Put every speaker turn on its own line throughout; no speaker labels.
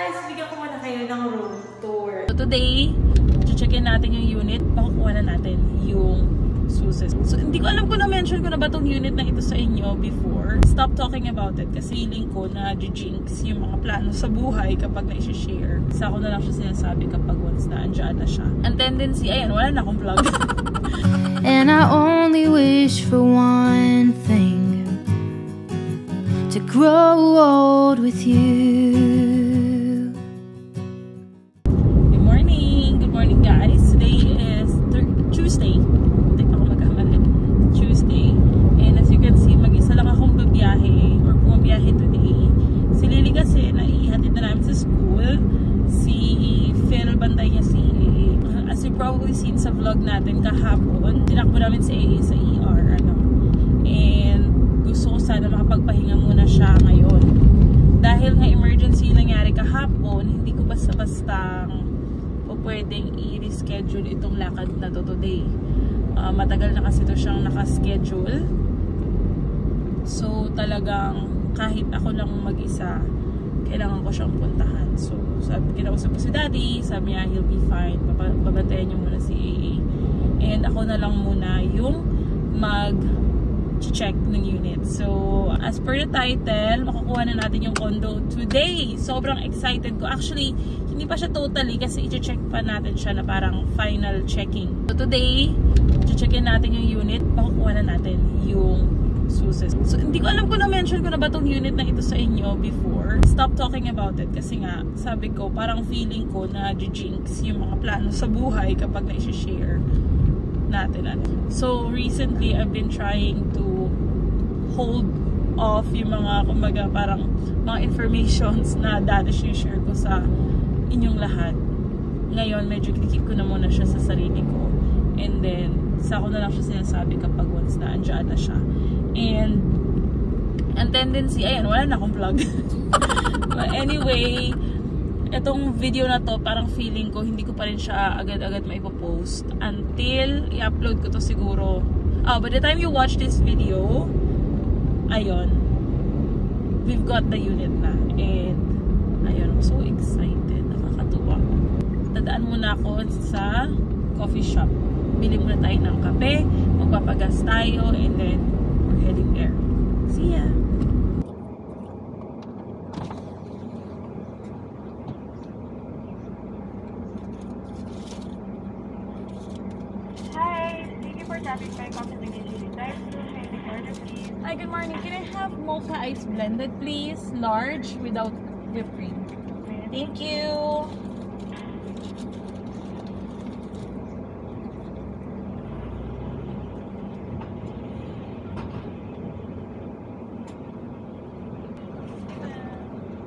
guys! Bigyan ko muna kayo ng room tour.
So today, checkin natin yung unit. Makukuha na natin yung susis. So hindi ko alam kung na-mention ko na ba itong unit na ito sa inyo before. Stop talking about it kasi feeling ko na jinx yung mga plano sa buhay kapag na-share. Sa ako na lang siya sinasabi kapag once na andyan na siya. Ang tendency, ayan, wala na akong vlog.
And I only wish for one thing, to grow old with you.
Good morning guys. Today is Tuesday. Hindi pa ako magkamali. Tuesday. And as you can see, mag-isa lang akong babiyahe or pumabiyahe today. Si Lily kasi, naihatid na namin sa school. Si Phil, bantay niya si AA. As you probably seen sa vlog natin kahapon, tinakbo namin si AA sa ER. And gusto ko sana makapagpahinga muna siya ngayon. Dahil nga emergency nangyari kahapon, hindi ko basta-basta pwedeng i-reschedule itong lakad na to today. Matagal na kasi ito siyang nakaschedule. So talagang kahit ako lang mag-isa, kailangan ko siyang puntahan. So kinausap ko si Daddy, sabi niya he'll be fine. Babantayan niyo muna si AA. And ako na lang muna yung mag-check ng unit. So as per the title, makukuha na natin yung condo today. Sobrang excited ko. Actually, hindi pa siya totally kasi i-check pa natin siya na parang final checking. So today, i-checkin natin yung unit. Makukuha na natin yung susis. So hindi ko alam kung na-mention ko na ba itong unit na ito sa inyo before. Stop talking about it kasi nga, sabi ko, parang feeling ko na jinx yung mga plano sa buhay kapag na-share natin. So recently, I've been trying to hold off yung mga, kumbaga, parang mga informations na dati share ko sa inyong lahat. Ngayon, medyo kinikip ko na muna siya sa sarili ko. And then, sa ako na lang siya sinasabi kapag once na andyan na siya. And, ang tendency, ayan, wala na akong vlog. But anyway, itong video na to, parang feeling ko, hindi ko pa rin siya agad-agad maipopost until i-upload ko to siguro. By the time you watch this video, ayun, we've got the unit na. And, ayun, I'm so excited. Nakakatuwa. Tadaan muna ako sa coffee shop. Bili muna tayo ng kape, magpapagas tayo, and then we're heading there. See ya!
Hi! Thank you for tapping my coffee division. Time to make the order, please.
Hi, good morning. Can I have mocha ice blended, please? Large, without whipped cream. Thank you!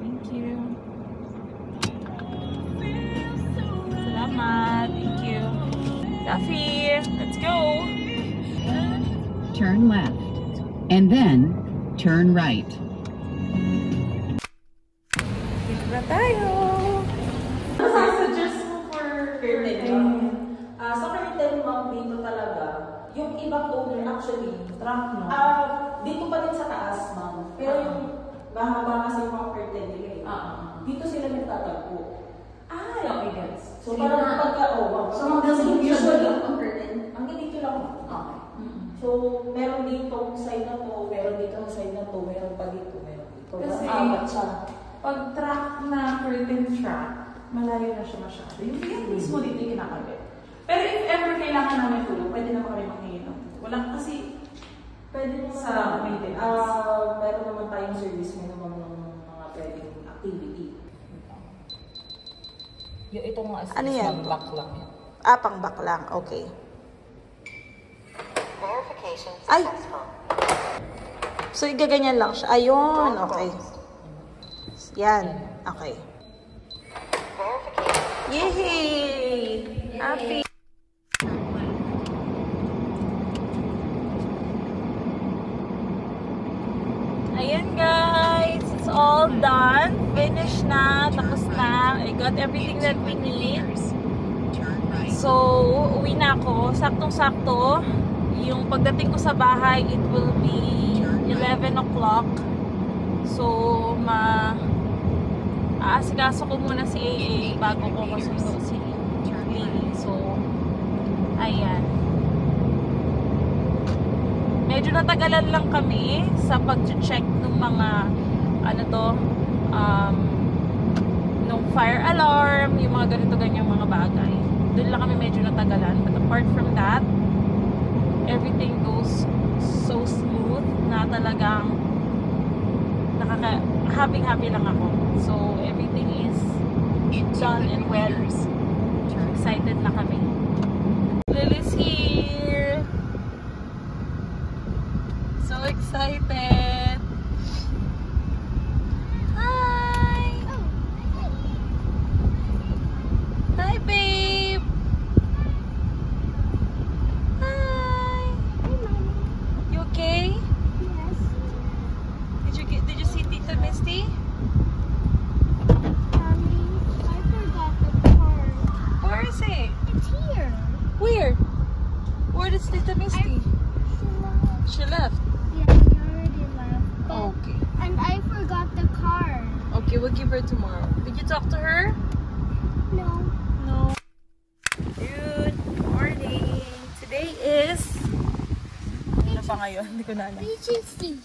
Thank you. Salamat. Thank you. Coffee. Let's go.
Turn left, and then turn right.
Dito na tayo.
Suggest mo for curtain? Sa curtain map dito talaga, yung ibang owner actually,
Truck, no?
dito pa din sa taas, ma'am. Pero yung mahaba kasi yung mga curtain nila eh. Dito sila nagtatagpo.
Ay, okay, guys.
So parang pagka,
So hanggang
usually,
ang curtain?
hanggang dito lang, ma'am.
Okay.
So, meron dito side na to, meron dito side na to, meron pa dito, meron dito.
Kasi,
apat siya.
Pag track na curtain track, malayo na siya masyado. Yung mismo dito yung kinakabit. Pero if ever kailangan namin tulong, pwede naman kami makihinom. Walang kasi,
Pwede naman
sa maintenance.
meron naman tayong service mo naman ng mga pwedeng activity.
Yung itong
Ano yan?
back lang yan.
Pang-back lang. Okay.
Verification
Ay!
successful.
So, igaganyan lang siya. Ayun. Okay. Yan. Okay.
Verification.
Yay! Happy! Ayan guys, it's all done. Finished na, tapos na. I got everything that we need. So, uwi na ako. Saktong-sakto. Yung pagdating ko sa bahay, it will be 11 o'clock. So, Inaasikaso ko muna si AA bago ko masundo si Lily. So, ayan. Medyo natagalan lang kami sa pag-check ng mga nung fire alarm, yung mga ganito-ganyang mga bagay. Doon lang kami medyo natagalan. But apart from that, everything goes so smooth na talagang happy lang ako. So, everything is done and well. Excited na kami. Lily's here! So excited! Hi! Hi, babe! Hi! You okay? Did you see Tita Misty?
I forgot the card.
Where is it?
It's here.
Where? Where is Tita Misty? She left.
Yeah, she already left. But,
Okay.
and I forgot the card.
Okay, we'll give her tomorrow. Did you talk to her?
No.
No. Good morning. Today is... Ano pa ngayon? Hindi ko na alam.
BGC.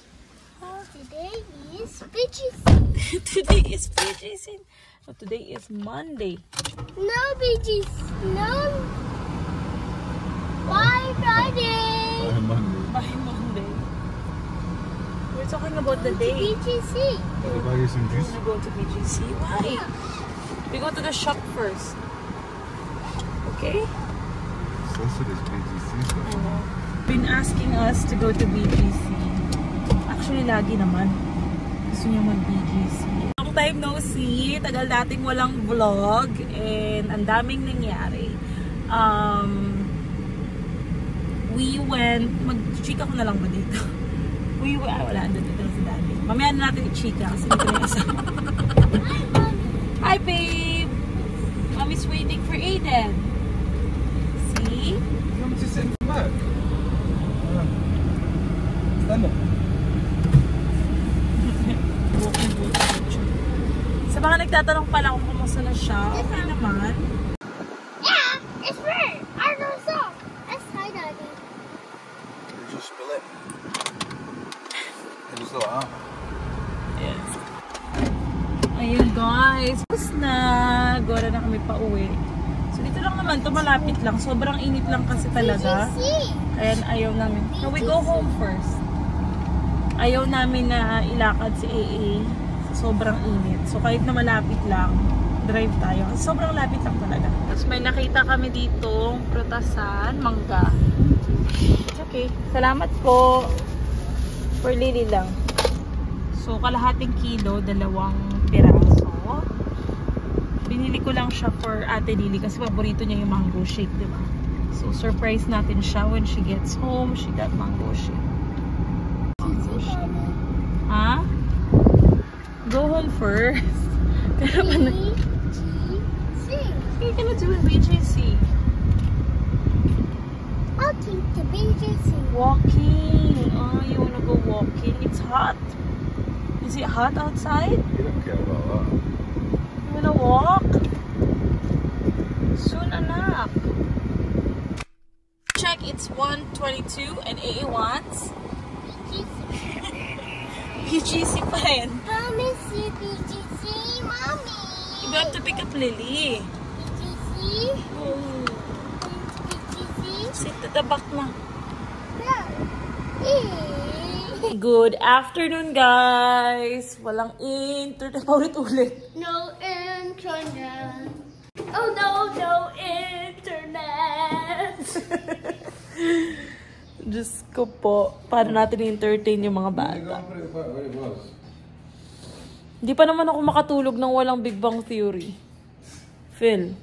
Today is BGC.
Today is PJC. So today is Monday.
No BGC. No. Bye Friday.
By Monday. We're talking about the day.
BGC.
We're gonna go to BGC. Why? We go to the shop first. Okay? I know. Been asking us to go to BGC. Actually, lagi naman. Gusto niya mag-BGC. Long time no see. Tagal nating walang vlog. And ang daming nangyari. We went... Mag-chika ko na lang ba dito? Wala. Andun dito si daddy. Mamaya na natin i-chika kasi dito na isa. Hi, babe! Mommy's waiting for Aiden. See?
Come to sit back. Stand up.
Sa mga nagtatanong pala kung kumusta na siya, okay naman.
Yeah, it's red. I don't know. That's hi, Daddy.
Did you spill it? It was like,
Yes. Ayun guys, tapos na. Gora na kami pa uwi. So dito lang naman, to malapit lang. Sobrang init lang kasi talaga.
BGC.
Ayan, ayaw namin. No, we go home first. Ayaw namin na ilakad si AA sa sobrang init. So kahit na malapit lang, drive tayo. Kasi sobrang lapit lang talaga. Tapos may nakita kami dito, prutasan, mangga. Okay, salamat po. For Lily lang. So kalahating kilo, 2 piraso. Binili ko lang siya for Ate Lily kasi paborito niya yung mango shake, diba? So surprise natin siya when she gets home. She got mango shake. Ha? Go home first. Pero pa na...
BGC.
What are you gonna do in BJC?
I'll take the BGC.
Walking. Oh, you wanna go walking? It's hot. Is it hot outside?
you don't care about that.
You wanna walk? Soon, anak. Check, it's 1:22 and AA wants BGC pa rin.
Mommy, see BGC, Mommy.
You have to pick up Lily.
BGC.
Oh,
BGC.
sit to the back na.
Yeah.
Good afternoon, guys. Walang internet. Paulit-ulit.
No internet. Oh no, no internet.
Diyos ko po. Paano natin i-entertain yung mga bata?
Put it back where it was.
Hindi pa naman ako makatulog ng walang Big Bang Theory. Phil,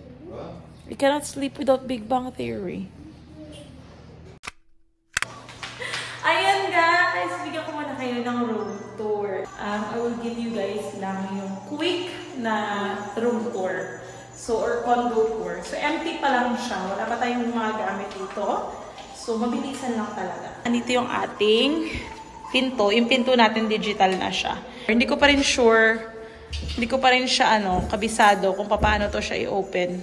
you cannot sleep without Big Bang Theory. Ayan guys, bigyan ko muna kayo ng room tour. I will give you guys lang yung quick na room tour. So, or condo tour. So, empty pa lang siya. Wala pa tayong mga gamit dito. So, mabilisan lang talaga. Andito yung ating pinto. Yung pinto natin digital na siya. Hindi ko pa rin sure
Hindi ko pa rin siya kabisado kung paano to siya i-open.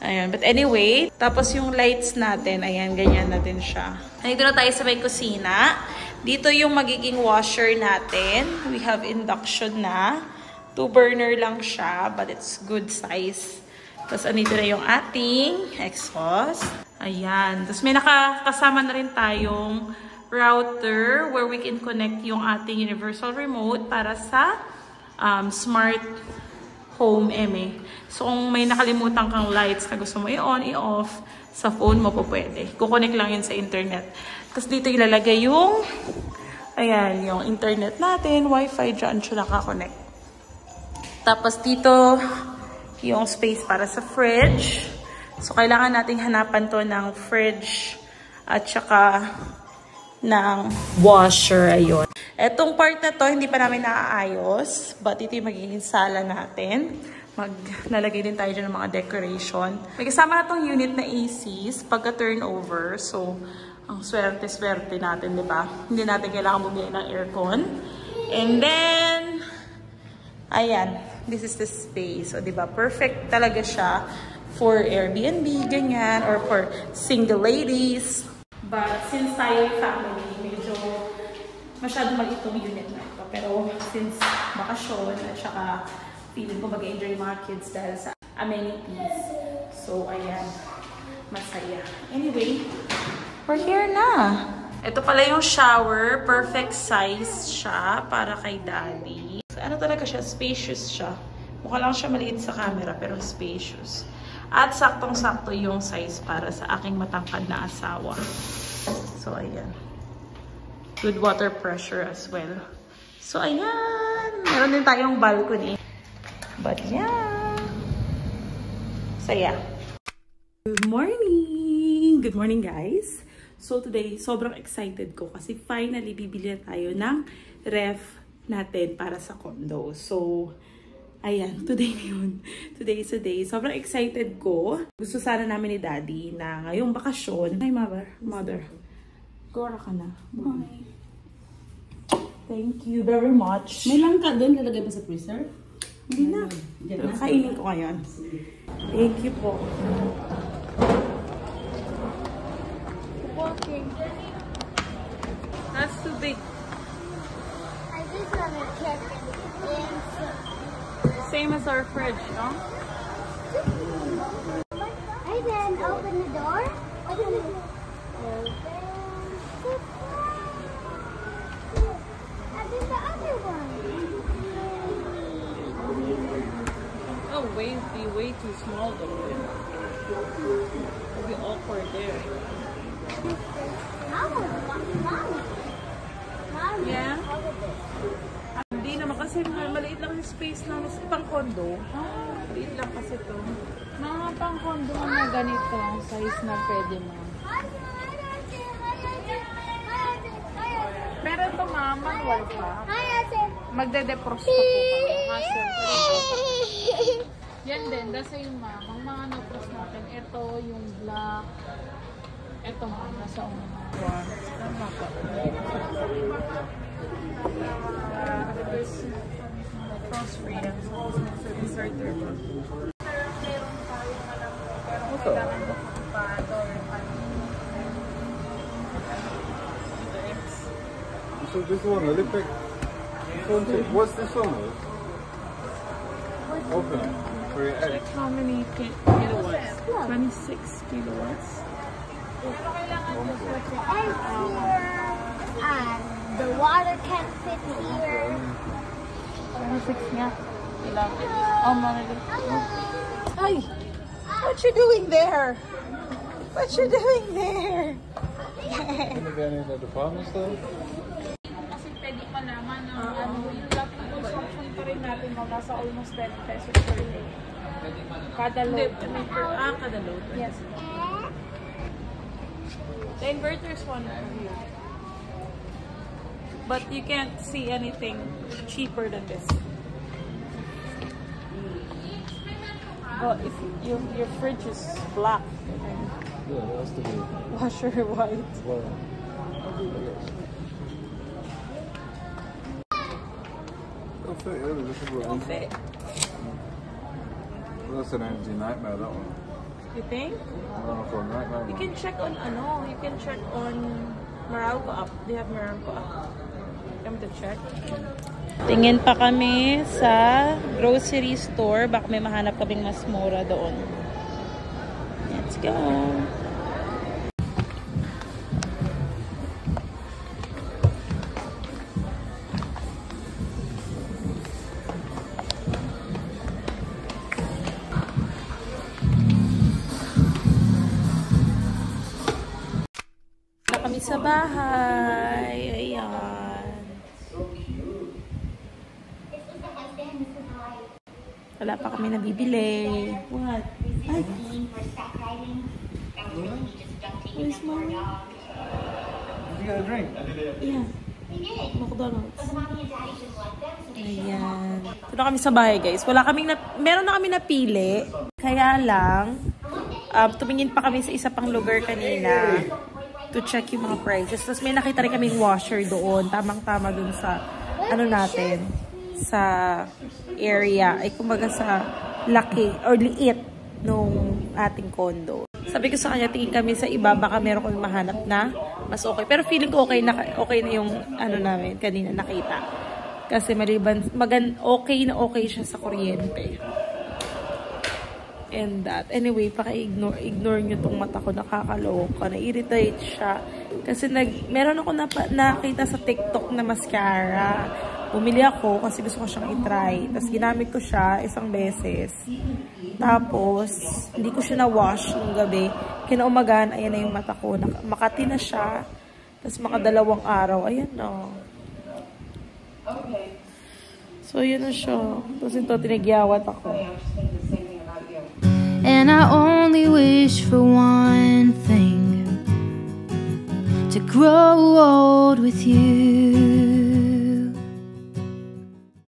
Ayan. But anyway, tapos yung lights natin, ayan, ganyan natin siya. Nandito na tayo sa may kusina. Dito yung magiging washer natin. We have induction na. 2-burner lang siya, but it's good size. Tapos andito na yung ating exhaust. Ayan. Tapos may nakakasama na rin tayong router where we can connect yung ating universal remote para sa smart home So kung may nakalimutan kang lights na gusto mo i-on, i-off, sa phone mo po pwede. Kukonek lang yun sa internet. Tapos dito ilalagay yung, ayan, yung internet natin, wifi, dyan siya nakakonect. Tapos dito, yung space para sa fridge. So kailangan nating hanapan to ng fridge at saka ng washer, ayun. Etong part na to, hindi pa namin naaayos. But ito yung magiging sala natin. Maglalagay din tayo dyan ng mga decoration. May kasama na tong unit na ACs pagka-turnover. So, ang swerte-swerte natin, di ba? Hindi natin kailangan bumili ng aircon. And then, ayan. This is the space. So, di ba? Perfect talaga siya for Airbnb, ganyan. Or for single ladies. But since tayo family, medyo masyado malitong unit na ito. Pero since bakasyon at saka feeling ko mag-enjoy yung mga kids dahil sa amenities. So, ayan. Masaya. Anyway, we're here na. Ito pala yung shower. Perfect size siya para kay daddy. So, ano talaga siya? Spacious siya. Mukha lang siya maliit sa camera pero spacious. At saktong-sakto yung size para sa aking matangkad na asawa. So, ayan. Good water pressure as well. So, ayan. Meron din tayong balcony. But, yeah. So, yeah. Good morning! Good morning, guys. So, today, sobrang excited ko kasi finally bibili tayo ng ref natin para sa condo. So, ayan, today na yun. Today is the day. Sobrang excited ko. Gusto sana namin ni Daddy na ngayong bakasyon. Hi, Mother. Gora ka na. Bye. Thank you very much.
May lang ka doon, lalagay ba sa freezer?
Hindi na. Kainin ko ngayon. Thank you po.
Walking.
That's too big.
I just want to check
Same as our fridge, no?
I then open the door. Open the door. And then the other one.
Oh, way too small though. It'll be awkward there. Yeah? Hindi naman kasi maliit lang yung space na pang condo. Maliit lang kasi to.
Mga pang condo na ganito, size na pwede mo. Pero ito manual pa. Magde-defrost pa po kayo. Yan din, nasa yung ang mga na-frost natin. Ito yung black. Ito nasa una. Tama pa.
Frost free yan. So, service right there.
So this one, electric. What's this one? Open for your egg.
Check how many kilowatts? 26 kilowatts.
And the water can't fit here.
26 nga. Ilang? Oh, manalig. Ay! What you doing there? What you doing there?
Can you get into the department store?
Kasi pwede pa naman yung lot ng construction pa rin natin nasa almost 10 pesos per day. Kada load.
Kada load.
Yes.
The inverter is one for you. But you can't see anything cheaper than this. Well, if your fridge is black, and
Yeah, that has to be.
washer white.
Well, fit, yeah, this is what
It'll fit.
That's an empty nightmare, that one.
You think?
No, for a nightmare.
You can check on you can check on Meralco app. They have Meralco app. Come to check. Tingin pa kami sa grocery store. Baka may mahanap kaming mas mura doon. Let's go. Kami sa bahay. Ayan. Wala pa kami nabibili. What? Ay. Where's mommy?
Did you get a drink?
Yeah. McDonald's. Ayan. Ito na kami sa bahay, guys. Meron na kami napili. Kaya lang, tumingin pa kami sa isa pang lugar kanina to check yung mga prices. Tapos may nakita rin kaming washer doon. Tamang-tama doon sa, natin, sa area. Ay, kumbaga sa laki or liit nung ating condo. Sabi ko sa kanya, tingin kami sa iba, baka meron kami mahanap na mas okay. Pero feeling ko okay na yung namin kanina nakita. Kasi maliban, okay siya sa kuryente. And that. Anyway, paka-ignore nyo tong mata ko, nakakaloka, na-irritate siya. Kasi meron ako nakita sa TikTok na mascara. Bumili ako kasi gusto ko siyang i-try. Tapos ginamit ko siya isang beses. Tapos, hindi ko siya na-wash nung gabi. Kinaumagan, ayan na yung mata ko. Makati na siya. Tapos makadalawang araw. Ayan na. So, yun na siya. Tapos ito, tinigyawat ako.
And I only wish for one thing, to grow old with you.